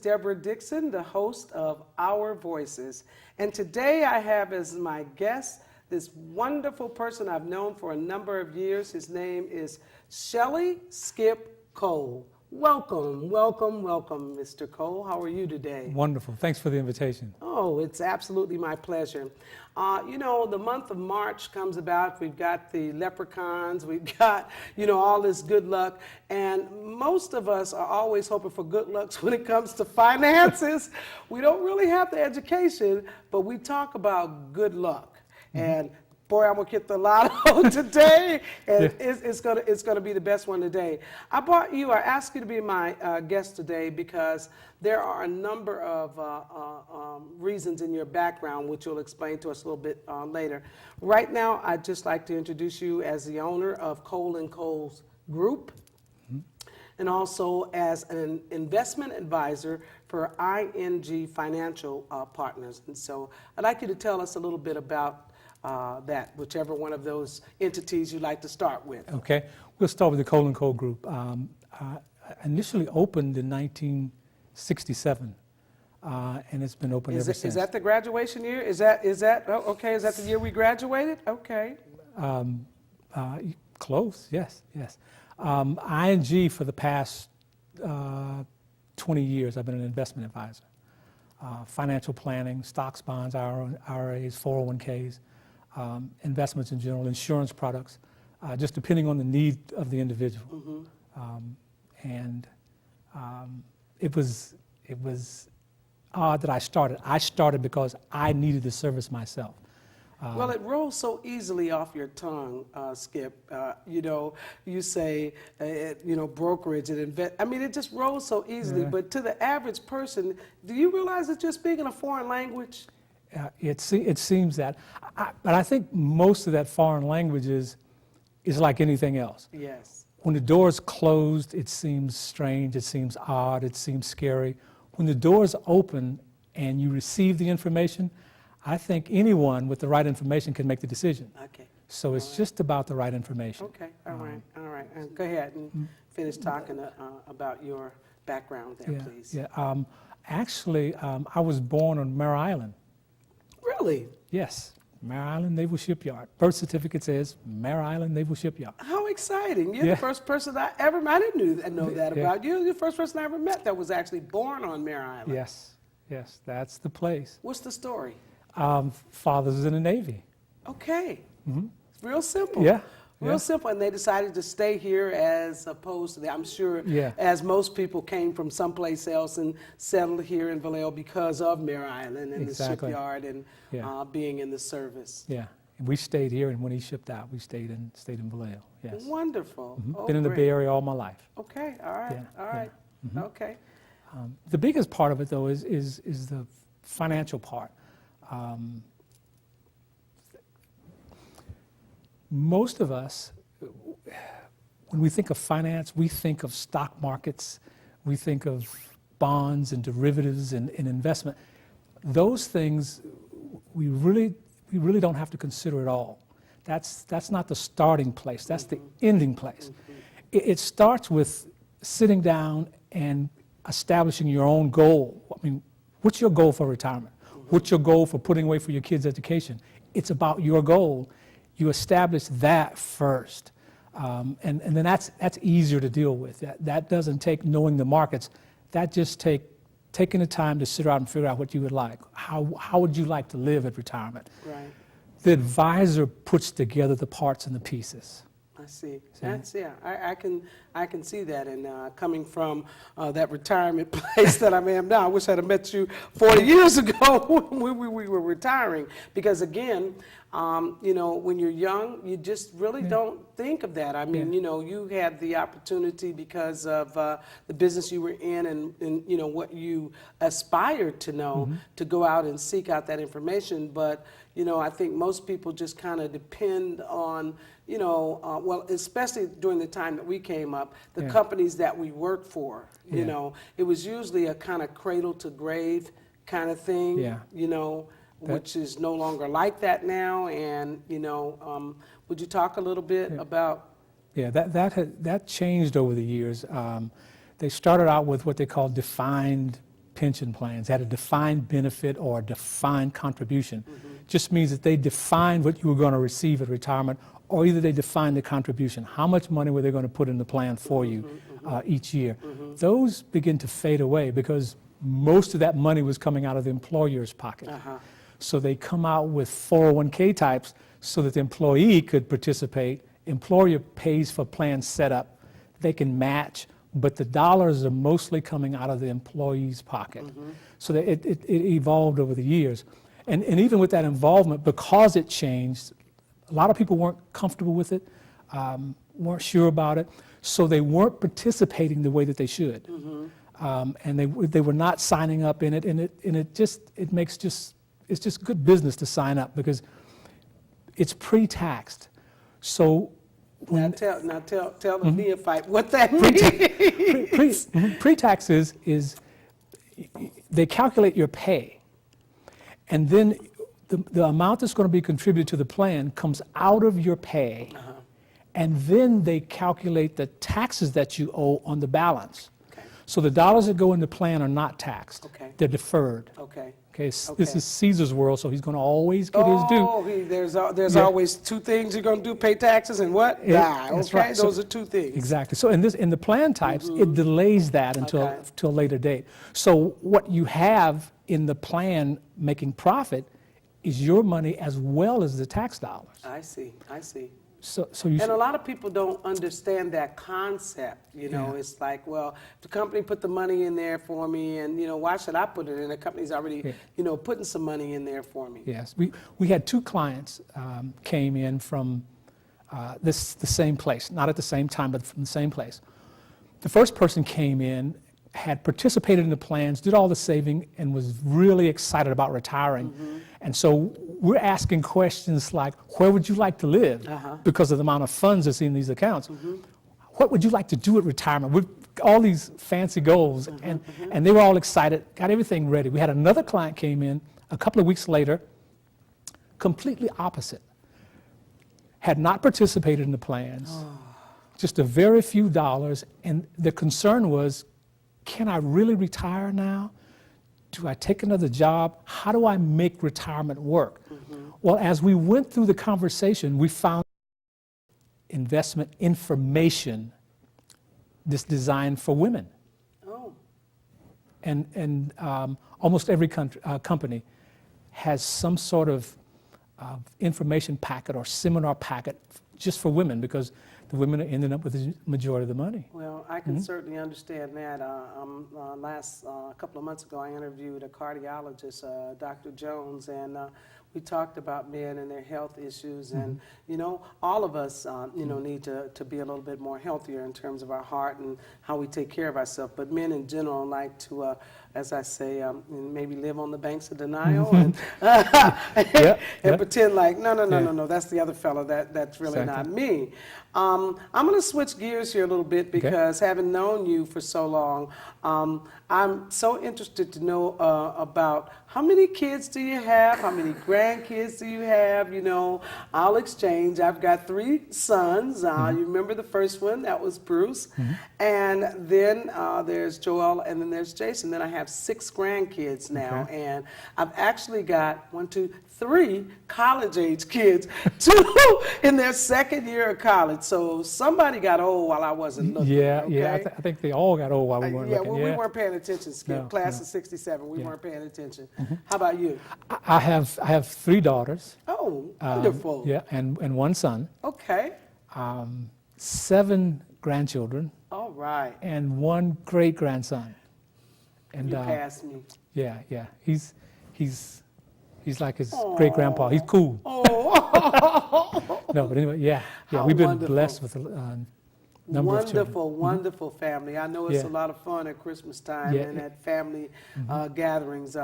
Deborah Dixon, the host of Our Voices. And today I have as my guest this wonderful person I've known for a number of years. His name is Shelly Skip Cole. Welcome, welcome, welcome, Mr. Cole. How are you today? Wonderful. Thanks for the invitation. Oh, it's absolutely my pleasure. You know, the month of March comes about. We've got the leprechauns. We've got, all this good luck. And most of us are always hoping for good luck when it comes to finances. We don't really have the education, but we talk about good luck. And boy, I'm gonna get the lotto today, and it's gonna be the best one today. I asked you to be my guest today because there are a number of reasons in your background, which you'll explain to us a little bit later. Right now, I'd just like to introduce you as the owner of Cole & Cole's Group, and also as an investment advisor for ING Financial Partners. And so I'd like you to tell us a little bit about that, whichever one of those entities you'd like to start with. Okay, we'll start with the Cole & Cole Group. Initially opened in 1967, and it's been open ever since. Is that the graduation year? Is that okay? Is that the year we graduated? Okay. Close, yes. ING for the past 20 years, I've been an investment advisor. Financial planning, stocks, bonds, IRAs, 401ks, investments in general, insurance products, just depending on the need of the individual. It was odd that I started. I started because I needed the service myself. Well, it rolls so easily off your tongue, Skip. You say, brokerage and invest. I mean, it just rolls so easily. Yeah. But to the average person, do you realize that you're speaking a foreign language? It seems that. But I think most of that foreign language is like anything else. Yes. When the door's closed, it seems strange, it seems odd, it seems scary. When the door's open and you receive the information, I think anyone with the right information can make the decision. Okay. So it's just about the right information. Okay, all right. And go ahead and finish talking about your background there, please. Actually, I was born on Mare Island. Really? Yes, Mare Island Naval Shipyard. Birth certificate says Mare Island Naval Shipyard. How exciting. You're the first person I ever met. I didn't know that about you. You're the first person I ever met that was actually born on Mare Island. Yes, that's the place. What's the story? Father was in the Navy. Okay. It's real simple. Real simple. And they decided to stay here as opposed to, I'm sure, as most people came from someplace else and settled here in Vallejo because of Mare Island and the shipyard and being in the service. Yeah. And we stayed here, and when he shipped out, we stayed in Vallejo. Yes. Wonderful. Oh, been in the Bay Area all my life. Okay. All right. Okay. The biggest part of it, though, is the financial part. Most of us, when we think of finance, we think of stock markets, we think of bonds and derivatives and investment. Those things, we really don't have to consider at all. That's not the starting place, that's the ending place. It starts with sitting down and establishing your own goal. I mean, what's your goal for retirement? What's your goal for putting away for your kids' education? It's about your goal. You establish that first. And then that's easier to deal with. That doesn't take knowing the markets. That just taking the time to sit around and figure out what you would like. How would you like to live at retirement? Right. The advisor puts together the parts and the pieces. I see. I can see that. And coming from that retirement place that I am now, I wish I'd have met you 40 years ago when we were retiring. Because again, when you're young, you just really don't think of that. I mean, you had the opportunity because of the business you were in and what you aspired to know to go out and seek out that information. But I think most people just kind of depend on, well, especially during the time that we came up, the companies that we worked for, it was usually a kind of cradle to grave kind of thing, which is no longer like that now. And, would you talk a little bit about? Yeah, that changed over the years. They started out with what they call defined pension plans had a defined benefit or a defined contribution. Just means that they defined what you were going to receive at retirement, or either they defined the contribution. How much money were they going to put in the plan for you each year? Those begin to fade away because most of that money was coming out of the employer's pocket. So they come out with 401k types so that the employee could participate. Employer pays for plan setup. They can match, but the dollars are mostly coming out of the employee's pocket. So that it evolved over the years. And even with that involvement, because it changed, a lot of people weren't comfortable with it, weren't sure about it, so they weren't participating the way that they should. And they were not signing up in it, and it's just good business to sign up because it's pre-taxed. So Now tell the neophyte what that means. Pre-tax is they calculate your pay, and then the amount that's going to be contributed to the plan comes out of your pay, and then they calculate the taxes that you owe on the balance. Okay. So the dollars that go in the plan are not taxed. Okay. They're deferred. Okay. This is Caesar's world, so he's going to always get his due. Oh, there's always two things you're going to do: pay taxes and what? Die. That's Okay, right. those are two things. Exactly. So in the plan types, it delays that until to a later date. So what you have in the plan making profit is your money as well as the tax dollars. I see. So you And a lot of people don't understand that concept. You know, it's like, well, the company put the money in there for me, and why should I put it in? The company's already, putting some money in there for me. Yes, we had two clients came in from the same place, not at the same time, but from the same place. The first person came in, had participated in the plans, did all the saving, and was really excited about retiring. And so we're asking questions like, where would you like to live? Because of the amount of funds that's in these accounts. What would you like to do at retirement? With all these fancy goals. And they were all excited, got everything ready. We had another client came in a couple of weeks later, completely opposite. Had not participated in the plans, just a very few dollars. And the concern was, can I really retire now? Do I take another job? How do I make retirement work? Well, as we went through the conversation, we found investment information that's designed for women. Oh. And almost every company has some sort of information packet or seminar packet just for women because the women are ending up with the majority of the money. Well, I can certainly understand that. Last couple of months ago, I interviewed a cardiologist, Dr. Jones, and we talked about men and their health issues. And, all of us, need to be a little bit more healthier in terms of our heart and how we take care of ourselves. But men in general like to, as I say, maybe live on the banks of denial and, and pretend like, no, that's the other fellow. That's really not me. I'm going to switch gears here a little bit because having known you for so long, I'm so interested to know about how many kids do you have? How many grandkids do you have? I'll exchange. I've got 3 sons. You remember the first one? That was Bruce. And then there's Joel, and then there's Jason. Then I have 6 grandkids now. And I've actually got 3 college-age kids, 2 in their second year of college. So somebody got old while I wasn't looking. I think they all got old while we weren't looking. We weren't paying attention, Skip. Class of 67, we weren't paying attention. How about you? I have 3 daughters. Oh, wonderful. And 1 son. Okay. 7 grandchildren. All right. And 1 great-grandson. And you passed me. Yeah. He's like his great-grandpa. He's cool. Oh. No, but anyway, How we've been wonderful. blessed with a number of children. Wonderful family. I know it's a lot of fun at Christmas time and at family gatherings.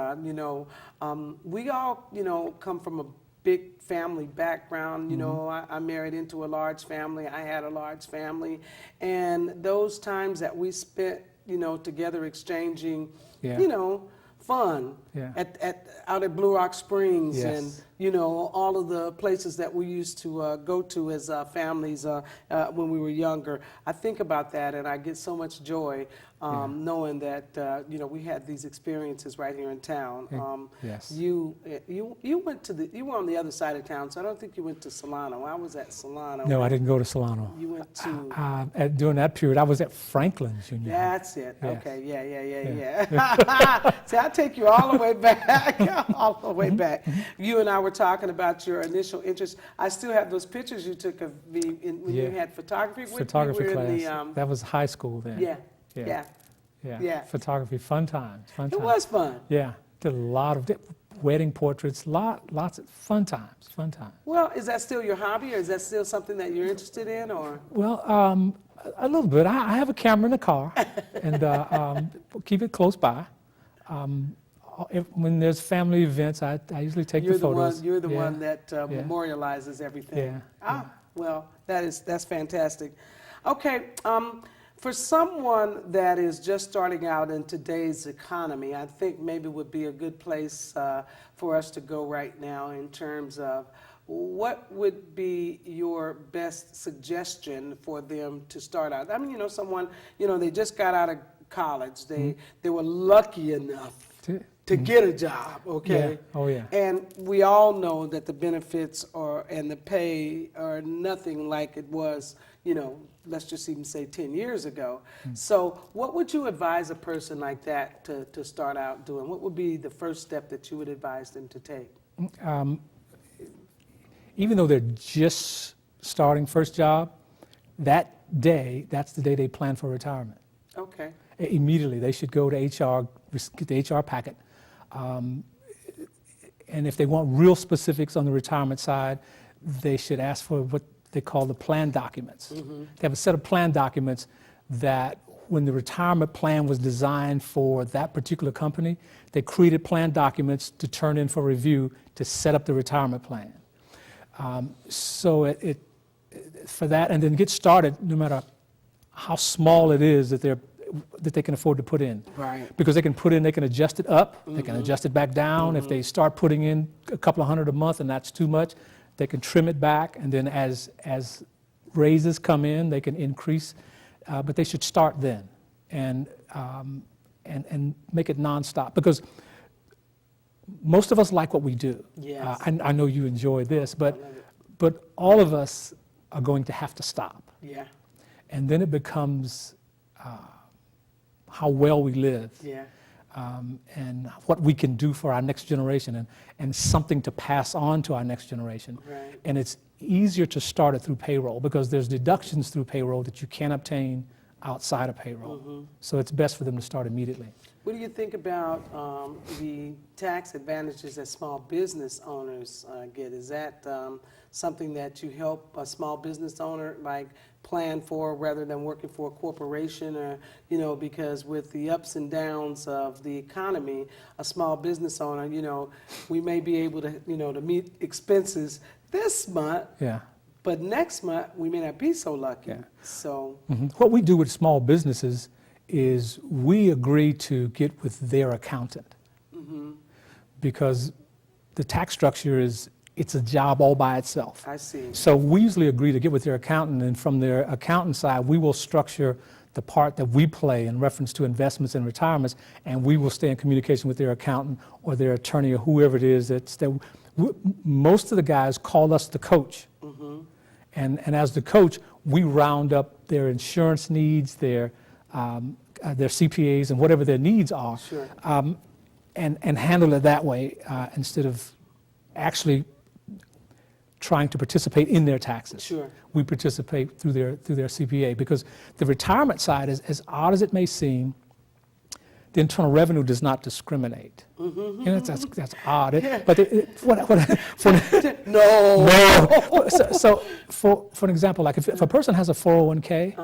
We all, come from a big family background. I married into a large family. I had a large family. And those times that we spent, together exchanging, fun out at Blue Rock Springs and you know, all of the places that we used to go to as families when we were younger. I think about that, and I get so much joy knowing that you know, we had these experiences right here in town. Yes. You were on the other side of town, so I don't think you went to Solano. I was at Solano. No, I didn't go to Solano. You went to. During that period, I was at Franklin Junior High. That's it. Yes. Okay. Yeah. See, I take you all the way back, all the way back. You and I were talking about your initial interest. I still have those pictures you took of me when you had photography. Photography we were class. in the, that was high school then. Yeah. Photography, fun times. It was fun. Yeah, did a lot of wedding portraits, lots of fun times. Well, is that still your hobby, or is that still something that you're interested in, or? Well, a little bit. I have a camera in the car, and keep it close by. When there's family events, I usually take the photos. You're the one that memorializes everything. Well, that's fantastic. Okay, for someone that is just starting out in today's economy, I think maybe would be a good place for us to go right now in terms of what would be your best suggestion for them to start out? I mean, you know, someone, you know, they just got out of college. They were lucky enough to get a job, okay? Yeah. Oh, yeah. And we all know that the benefits and the pay are nothing like it was, you know, let's just even say 10 years ago. So what would you advise a person like that to start out doing? What would be the first step that you would advise them to take? Even though they're just starting first job, that's the day they plan for retirement. Okay. Immediately, they should go to HR, get the HR packet. And if they want real specifics on the retirement side, they should ask for what they call the plan documents. They have a set of plan documents that when the retirement plan was designed for that particular company, they created plan documents to turn in for review to set up the retirement plan. So for that, and then get started no matter how small it is that they can afford to put in. Right. Because they can adjust it up, they can adjust it back down. If they start putting in a couple of $100 a month and that's too much, they can trim it back, and then as raises come in, they can increase, but they should start then and make it nonstop, because most of us like what we do. Yes. I know you enjoy this, but all of us are going to have to stop. Yeah. And then it becomes how well we live. Yeah. And what we can do for our next generation, and something to pass on to our next generation. Right. And it's easier to start it through payroll, because there's deductions through payroll that you can't obtain outside of payroll. So it's best for them to start immediately. What do you think about the tax advantages that small business owners get? Is that something that you help a small business owner like plan for, rather than working for a corporation? Or, you know, because with the ups and downs of the economy, a small business owner, you know, we may be able to, you know, to meet expenses this month. Yeah. But next month we may not be so lucky. Yeah. So. What we do with small businesses is we agree to get with their accountant, because the tax structure it's a job all by itself. I see. So we usually agree to get with their accountant, and from their accountant side, we will structure the part that we play in reference to investments and retirements, and we will stay in communication with their accountant or their attorney or whoever it is. Most of the guys call us the coach. And as the coach, we round up their insurance needs, their CPAs, and whatever their needs are, Sure. and handle it that way instead of actually trying to participate in their taxes. Sure. We participate through their CPA, because the retirement side, as odd as it may seem, the Internal Revenue does not discriminate. You know, that's odd. But No. So for an example, like if a person has a 401k,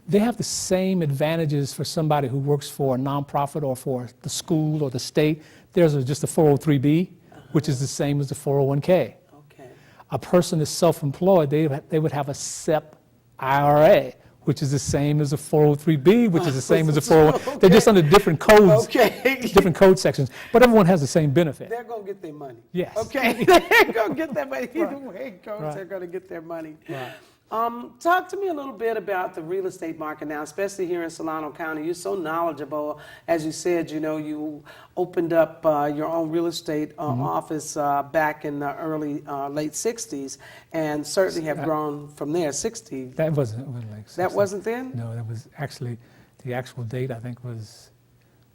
they have the same advantages for somebody who works for a nonprofit or for the school or the state. There's just a 403b, which is the same as the 401k. Okay. A person is self-employed, they would have a SEP IRA, which is the same as a 403B, which is the same as a 401. They're just under different codes, Okay. different code sections, but everyone has the same benefit. They're going to get their money. Yes. Okay. They're going to get their money. Either Right. way it goes, Right. they're going to get their money. Right. Talk to me a little bit about the real estate market now, especially here in Solano County. You're so knowledgeable. As you said, you opened up your own real estate office back in the late 60s, and certainly have grown from there. 60. That wasn't like That 60. wasn't then? No, that was actually, the actual date I think was,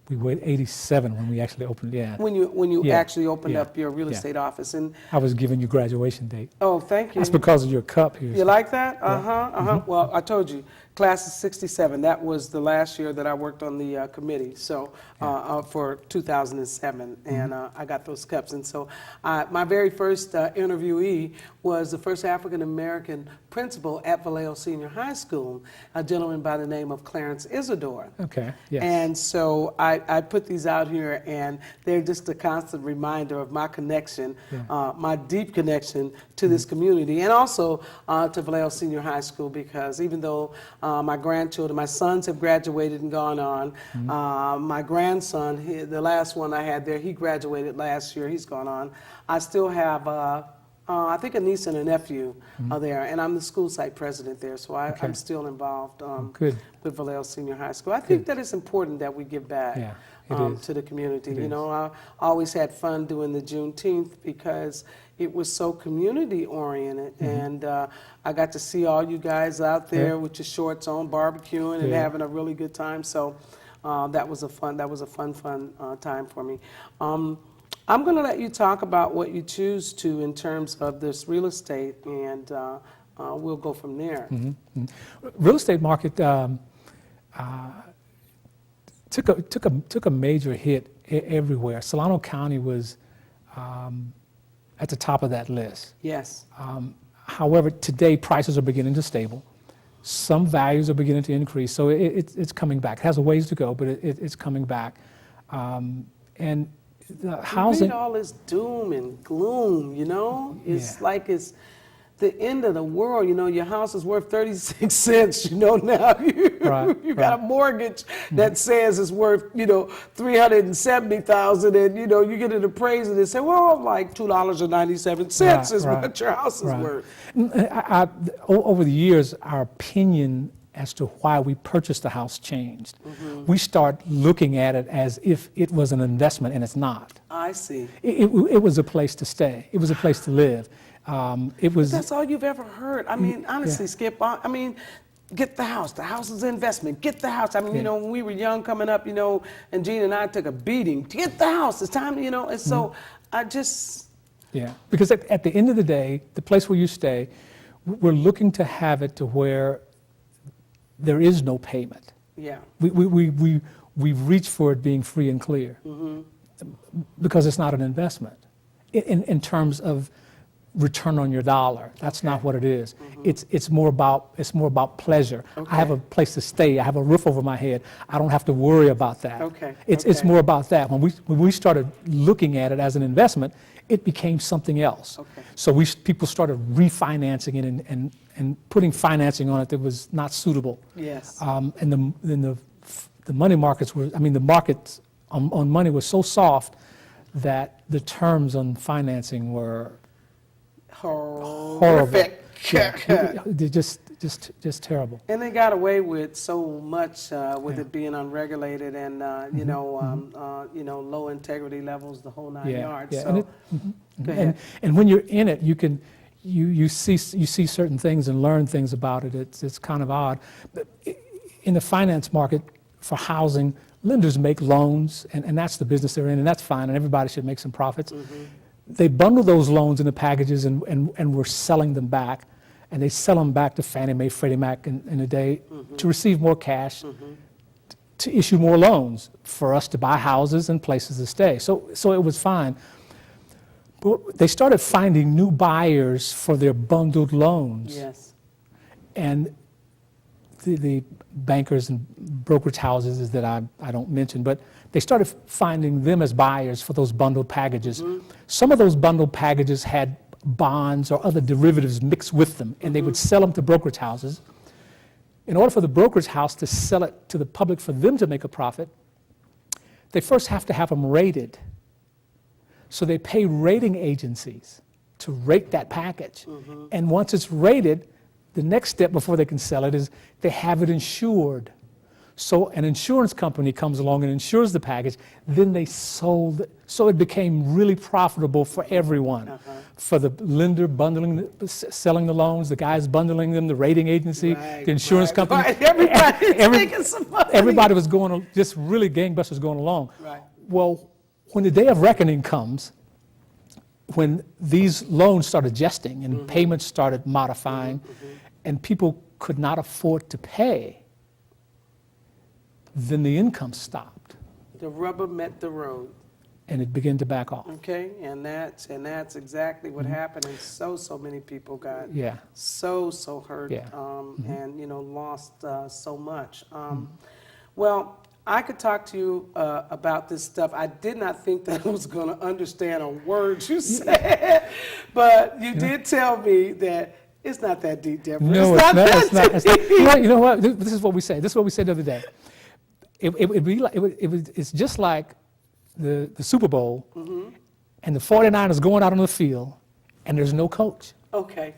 we were 87 when we actually opened, yeah. When you Yeah, actually opened yeah, up your real yeah. estate office. And I was giving you graduation date. oh, thank you. That's because of your cup here. You like that? Well, I told you, class of 67. That was the last year that I worked on the committee. So for 2007, and I got those cups. And so my very first interviewee was the first African American principal at Vallejo Senior High School, a gentleman by the name of Clarence Isidore. Okay, yes. And so I put these out here, and they're just a constant reminder of my connection, my deep connection to this community, and also to Vallejo Senior High School, because even though my grandchildren, my sons have graduated and gone on, my grandson, the last one I had there, he graduated last year, he's gone on. I still have I think a niece and a nephew are there, and I'm the school site president there, so I'm still involved Good. with Vallejo Senior High School. I think that it's important that we give back Yeah, it is. to the community. It You is. know, I always had fun doing the Juneteenth because it was so community oriented, and I got to see all you guys out there Yeah. with your shorts on, barbecuing and Yeah. having a really good time. So that was a fun time for me. I'm going to let you talk about what you choose to in terms of this real estate, and we'll go from there. Real estate market took a major hit everywhere. Solano County was at the top of that list. Yes. However, today prices are beginning to stable. Some values are beginning to increase, so it's coming back. It has a ways to go, but it's coming back. And the housing. Read all this doom and gloom, you know? It's Yeah. like it's the end of the world. You know, your house is worth 36 cents, you know, now. You got a mortgage that says it's worth, 370,000, and, you get an appraisal and they say, well, like $2.97 is what your house is worth. Over the years, our opinion as to why we purchased the house changed. We start looking at it as if it was an investment, and it's not. I see. It was a place to stay. It was a place to live. It was. That's all you've ever heard. I mean, honestly, Skip, get the house. The house is an investment. Get the house. I mean, when we were young coming up, and Gene and I took a beating. Get the house. It's time, and so I just. Yeah, because at the end of the day, the place where you stay, we're looking to have it to where there is no payment. Yeah. We've reached for it being free and clear because it's not an investment in terms of return on your dollar. That's not what it is. It's more about pleasure. I have a place to stay. I have a roof over my head. I don't have to worry about that. It's more about that. When we started looking at it as an investment, it became something else. So people started refinancing it and putting financing on it that was not suitable. Yes. And the money markets were, the markets on money was so soft that the terms on financing were horrific. They're just terrible. And they got away with so much with it being unregulated and low integrity levels, the whole 9 yards. Yeah. So, go ahead. And when you're in it, you see certain things and learn things about it. It's kind of odd. But in the finance market for housing, lenders make loans, and that's the business they're in, and that's fine, and everybody should make some profits. They bundle those loans into packages, and we're selling them back, and they sell them back to Fannie Mae, Freddie Mac in a day to receive more cash, to issue more loans for us to buy houses and places to stay. So it was fine. But they started finding new buyers for their bundled loans. Yes. And the bankers and brokerage houses that I don't mention, but they started finding them as buyers for those bundled packages. Some of those bundled packages had bonds or other derivatives mixed with them, and they would sell them to brokerage houses. in order for the brokerage house to sell it to the public for them to make a profit, they first have to have them rated. So they pay rating agencies to rate that package. And once it's rated, the next step before they can sell it is they have it insured. So an insurance company comes along and insures the package, then they sold it. So it became really profitable for everyone. For the lender selling the loans, the guys bundling them, the rating agency, the insurance company. Right. Everybody's making some money. Everybody was just really gangbusters going along. Right. Well, when the day of reckoning comes, when these loans started adjusting and payments started modifying, and people could not afford to pay, then the income stopped The rubber met the road. and it began to back off. Okay, and that's exactly what happened, and so many people got Yeah. so hurt, Yeah. and lost so much. Well, I could talk to you about this stuff. I did not think that I was going to understand a word you said, but you did tell me that it's not that deep, Deborah. No, it's it's not. that It's not. It's not. deep. You know what? This is what we say. This is what we said the other day. It's just like the Super Bowl, and the 49ers going out on the field, and there's no coach. Okay.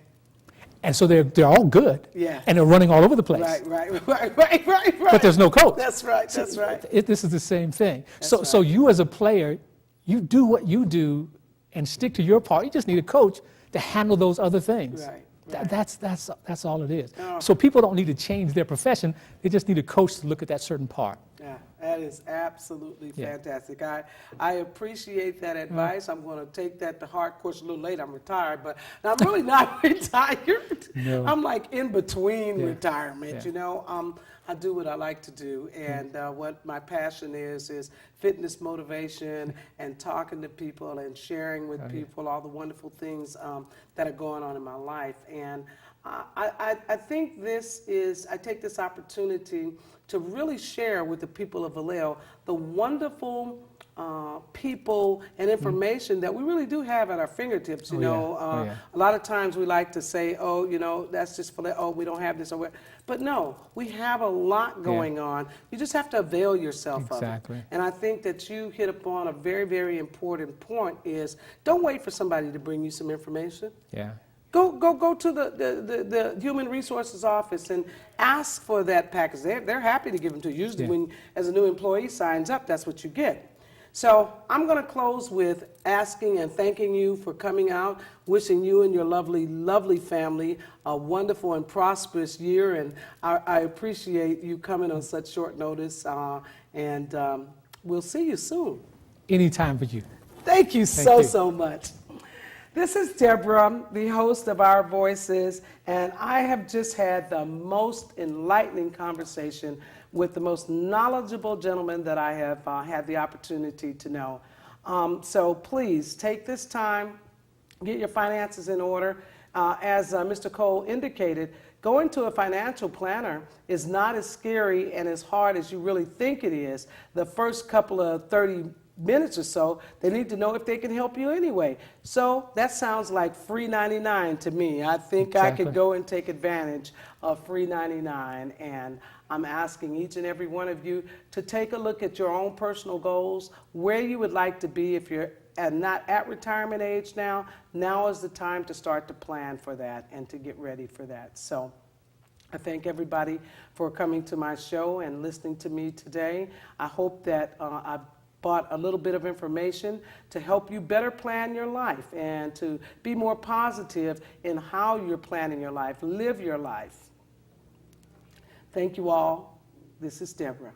And so they're all good. Yeah. And they're running all over the place. Right. But there's no coach. That's right. That's right. This is the same thing. So right. you as a player, you do what you do and stick to your part. You just need a coach to handle those other things. Right. That's all it is. Oh. So people don't need to change their profession. They just need a coach to look at that certain part. Yeah, that is absolutely Yeah. fantastic. I appreciate that advice. I'm going to take that to heart. Of course, a little late, I'm retired, but I'm really not retired. No. I'm like in between Yeah. retirement, Yeah. I do what I like to do, and what my passion is fitness motivation and talking to people and sharing with people all the wonderful things that are going on in my life. And I think I take this opportunity to really share with the people of Vallejo the wonderful people and information that we really do have at our fingertips. You know, a lot of times we like to say, that's just for we don't have this or but no, we have a lot going on. You just have to avail yourself Exactly. of it. And I think that you hit upon a very, very important point is don't wait for somebody to bring you some information. Yeah. Go to the Human Resources office and ask for that package. They're happy to give them to you. Usually when, as a new employee signs up, that's what you get. So I'm going to close with asking and thanking you for coming out, wishing you and your lovely, lovely family a wonderful and prosperous year. And I appreciate you coming on such short notice. And we'll see you soon. Anytime for you. Thank you Thank you. so much. This is Deborah, the host of Our Voices, and I have just had the most enlightening conversation with the most knowledgeable gentleman that I have had the opportunity to know. So please take this time, get your finances in order. As Mr. Cole indicated, going to a financial planner is not as scary and as hard as you really think it is. The first couple of 30 minutes or so, they need to know if they can help you anyway. So that sounds like free 99 to me. I think I could go and take advantage of free 99, and I'm asking each and every one of you to take a look at your own personal goals, where you would like to be if you're not at retirement age now. Now is the time to start to plan for that and to get ready for that. So I thank everybody for coming to my show and listening to me today. I hope that I've brought a little bit of information to help you better plan your life and to be more positive in how you're planning your life. Live your life. Thank you all. This is Deborah.